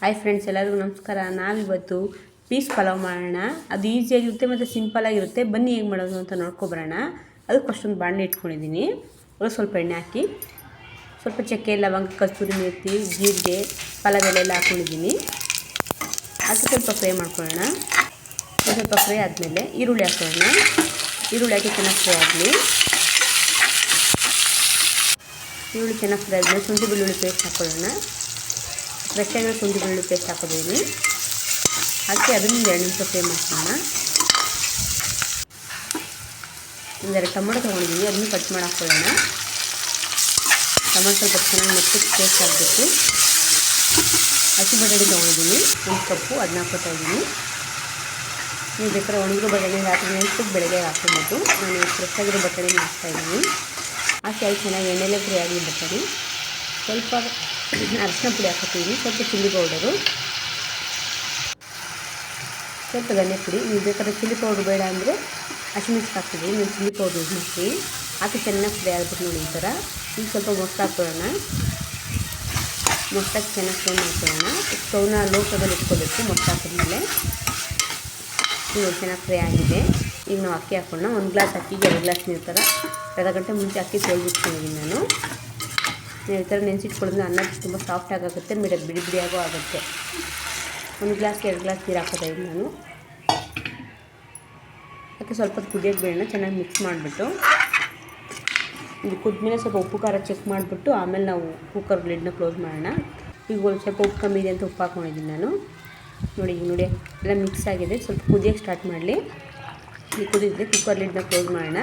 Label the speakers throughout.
Speaker 1: Hi friends, ಎಲ್ಲರಿಗೂ ನಮಸ್ಕಾರ. ನಾವಿವತ್ತು ಪೀಸ್ ಪಲಾವ್ ಮಾಡೋಣ. ಅದು ಈಸಿಯಾಗಿರುತ್ತೆ ಮತ್ತು ಸಿಂಪಲಾಗಿರುತ್ತೆ. ಬನ್ನಿ ಹೇಗೆ ಮಾಡೋದು ಅಂತ ನೋಡ್ಕೊಬರೋಣ. ಅದಕ್ಕೆ ಫಸ್ಟೊಂದು ಬಾಣಲೆ ಇಟ್ಕೊಂಡಿದ್ದೀನಿ. ಅದಕ್ಕೆ ಸ್ವಲ್ಪ ಎಣ್ಣೆ ಹಾಕಿ, ಸ್ವಲ್ಪ ಚಕ್ಕೆ, ಲವಂಗ, ಕಸ್ತೂರಿ ಮೇಥಿ, ಜೀರಿಗೆ, ಪಲಾವ್ ಎಲೆ ಎಲ್ಲ ಹಾಕ್ಕೊಂಡಿದ್ದೀನಿ. ಹಾಕಿ ಸ್ವಲ್ಪ ಫ್ರೈ ಮಾಡ್ಕೊಳ್ಳೋಣ. ಸ್ವಲ್ಪ ಫ್ರೈ ಆದಮೇಲೆ ಈರುಳ್ಳಿ ಹಾಕೊಳ್ಳೋಣ. ಈರುಳ್ಳಿ ಹಾಕಿ ಚೆನ್ನಾಗಿ ಫ್ರೈ ಆಗಲಿ. ಈರುಳ್ಳಿ ಚೆನ್ನಾಗಿ ಫ್ರೈ ಆದಮೇಲೆ ಶುಂಠಿ ಬೆಳ್ಳುಳ್ಳಿ ಪೇಸ್ಟ್ ಹಾಕೊಳ್ಳೋಣ. ಫ್ರೆಶ್ ಆಗಿರೋ ಶುಂಠಿ ಬೆಳ್ಳುಳ್ಳಿ ಪೇಸ್ಟ್ ಹಾಕೋದಿದ್ದೀನಿ. ಹಾಕಿ ಅದನ್ನು 2 ನಿಮಿಷ ಫ್ರೈ ಮಾಡ್ಕೊಳ್ಳೋಣ. ಒಂದೆರಡು ಟೊಮೊಟೊ ತೊಗೊಂಡಿದ್ದೀನಿ, ಅದನ್ನು ಕಟ್ ಮಾಡಿ ಹಾಕ್ಕೊಳ್ಳೋಣ. ಟೊಮೊಟೊ ಸ್ವಲ್ಪ ಚೆನ್ನಾಗಿ ಮೆತ್ತಗೆ ಪೇಸ್ಟ್ ಆಗಬೇಕು. ಹಸಿ ಬಟಾಣಿ ತೊಗೊಂಡಿದ್ದೀನಿ 1 ಕಪ್ಪು, ಅದನ್ನ ಹಾಕ್ಕೊತಾ ಇದ್ದೀನಿ. ನೀವು ಬೇಕಾದ್ರೆ ಒಣಗಿರೋ ಬಟಾಣಿ ರಾತ್ರಿ ನೆನೆಸ್ಬಿಟ್ಟು ಬೆಳಗ್ಗೆ ಹಾಕ್ಕೊಬೋದು. ನಾನು ಫ್ರೆಶ್ ಆಗಿರೋ ಬಟಾಣಿನ ಹಾಕ್ತಾಯಿದ್ದೀನಿ. ಹಾಕಿ ಅದು ಚೆನ್ನಾಗಿ ಎಣ್ಣೆಲೇ ಫ್ರೈ ಆಗಲಿ ಬಟಾಣಿ. ಸ್ವಲ್ಪ ಅರಿಶಿನ ಪುಡಿ ಹಾಕ್ಕೊತೀವಿ, ಸ್ವಲ್ಪ ಚಿಲ್ಲಿ ಪೌಡರು, ಸ್ವಲ್ಪ ಧನಿಯಾ ಪುಡಿ. ನೀವು ಬೇಕಾದ್ರೆ ಚಿಲ್ಲಿ ಪೌಡ್ರ್ ಬೇಡ ಅಂದರೆ ಹಸಿಮೆಣಸಿಗೆ ಹಾಕ್ತಿದ್ದೀವಿ, ನೀವು ಚಿಲ್ಲಿ ಪೌಡ್ರ್ ಯೂಸ್ ಮಾಡ್ತೀವಿ. ಹಾಕಿ ಚೆನ್ನಾಗಿ ಫ್ರೈ ಆಗ್ಬಿಟ್ಟು ನೋಡಿ ಈ ಥರ. ಈಗ ಸ್ವಲ್ಪ ಮೊಸರು ಹಾಕ್ಕೊಳ್ಳೋಣ. ಮೊಸರು ಚೆನ್ನಾಗಿ ಫ್ರೈ ಮಾಡ್ಕೊಳ್ಳೋಣ. ಸ್ಟವ್ನ ಲೋ ಫ್ಲೇಮಲ್ಲಿ ಇಟ್ಕೋಬೇಕು. ಮೊಸರು ಹಾಕಿದ್ಮೇಲೆ ಈಗ ಚೆನ್ನಾಗಿ ಫ್ರೈ ಆಗಿದೆ. ಈಗ ನಾವು ಅಕ್ಕಿ ಹಾಕೋಣ. 1 ಗ್ಲಾಸ್ ಅಕ್ಕಿಗೆ 2 ಗ್ಲಾಸ್ ನೀರು ಥರ ಅರ್ಧ ಗಂಟೆ ಮುಂಚೆ ಅಕ್ಕಿ ತೊಳೆದಿಟ್ಕೊಂಡಿದ್ದೀನಿ ನಾನು. ಈ ಥರ ನೆನೆಸಿಟ್ಕೊಳ್ಳೋದ್ರೆ ಅನ್ನ ತುಂಬ ಸಾಫ್ಟ್ ಆಗುತ್ತೆ, ಬಿಡಿ ಬಿಡಿಯಾಗೂ ಆಗುತ್ತೆ. 1 ಗ್ಲಾಸ್ಗೆ 2 ಗ್ಲಾಸ್ ನೀರು ಹಾಕೋತಾ ಇದ್ದೀನಿ ನಾನು. ಅದಕ್ಕೆ ಸ್ವಲ್ಪ ಕುದಿಯೋಕ್ಕೆ ಬೇಡ, ಚೆನ್ನಾಗಿ ಮಿಕ್ಸ್ ಮಾಡಿಬಿಟ್ಟು ಇದು ಕುದ್ಮೇಲೆ ಸ್ವಲ್ಪ ಉಪ್ಪು ಖಾರ ಚೆಕ್ ಮಾಡಿಬಿಟ್ಟು ಆಮೇಲೆ ನಾವು ಕುಕ್ಕರ್ ಲಿಡ್ನ ಕ್ಲೋಸ್ ಮಾಡೋಣ. ಈಗ ಒಂದು ಸ್ವಲ್ಪ ಉಪ್ಪು ಕಮ್ಮಿ ಇದೆ ಅಂತ ಉಪ್ಪು ಹಾಕ್ಕೊಂಡಿದ್ದೀನಿ ನಾನು. ನೋಡಿ ಎಲ್ಲ ಮಿಕ್ಸ್ ಆಗಿದೆ. ಸ್ವಲ್ಪ ಕುದಿಯೋಕ್ಕೆ ಸ್ಟಾರ್ಟ್ ಮಾಡಲಿ. ಈಗ ಕುದಿದ್ರೆ ಕುಕ್ಕರ್ ಲಿಡ್ನ ಕ್ಲೋಸ್ ಮಾಡೋಣ.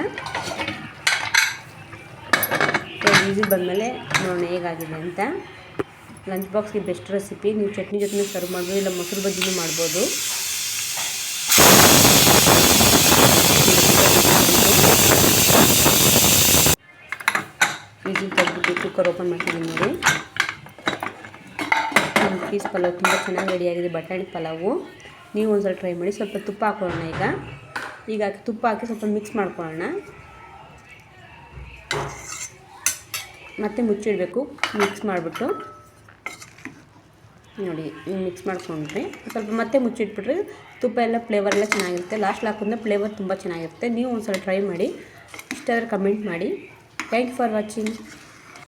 Speaker 1: ವಿಸಿಲ್ ಬಂದಮೇಲೆ ನೋಡೋಣ ಹೇಗಾಗಿದೆ ಅಂತ. ಲಂಚ್ ಬಾಕ್ಸ್ಗೆ ಬೆಸ್ಟ್ ರೆಸಿಪಿ. ನೀವು ಚಟ್ನಿ ಜೊತೆ ಸರ್ವ್ ಮಾಡ್ಬೋದು, ಇಲ್ಲ ಮೊಸರು ಬಜ್ಜಿನೂ ಮಾಡ್ಬೋದು. ವಿಸಿಲ್ ತೆಗೆದ್ಬಿಟ್ಟು ಕುಕ್ಕರ್ ಓಪನ್ ಮಾಡ್ತಿದ್ದೀನಿ ನೋಡಿ. ಪೀಸ್ ಪಲಾವ್ ತುಂಬ ಚೆನ್ನಾಗಿ ರೆಡಿಯಾಗಿದೆ, ಬಟಾಣಿ ಪಲಾವು. ನೀವು ಒಂದ್ಸಲ ಟ್ರೈ ಮಾಡಿ. ಸ್ವಲ್ಪ ತುಪ್ಪ ಹಾಕೊಳ್ಳೋಣ. ಈಗ ತುಪ್ಪ ಹಾಕಿ ಸ್ವಲ್ಪ ಮಿಕ್ಸ್ ಮಾಡ್ಕೊಳ್ಳೋಣ. ಮತ್ತೆ ಮುಚ್ಚಿಡಬೇಕು. ಮಿಕ್ಸ್ ಮಾಡಿಬಿಟ್ಟು ನೋಡಿ ಮಿಕ್ಸ್ ಮಾಡ್ಕೊಂಡ್ರೆ ಸ್ವಲ್ಪ ಮತ್ತೆ ಮುಚ್ಚಿಟ್ಬಿಟ್ರೆ ತುಪ್ಪ ಎಲ್ಲ ಫ್ಲೇವರ್ ಎಲ್ಲ ಚೆನ್ನಾಗಿರುತ್ತೆ. ಲಾಸ್ಟ್ ಹಾಕಿದ್ರೆ ಫ್ಲೇವರ್ ತುಂಬ ಚೆನ್ನಾಗಿರುತ್ತೆ. ನೀವು ಒಂದ್ಸಲ ಟ್ರೈ ಮಾಡಿ. ಇಷ್ಟ ಆದರೆ ಕಮೆಂಟ್ ಮಾಡಿ. Thank you for watching.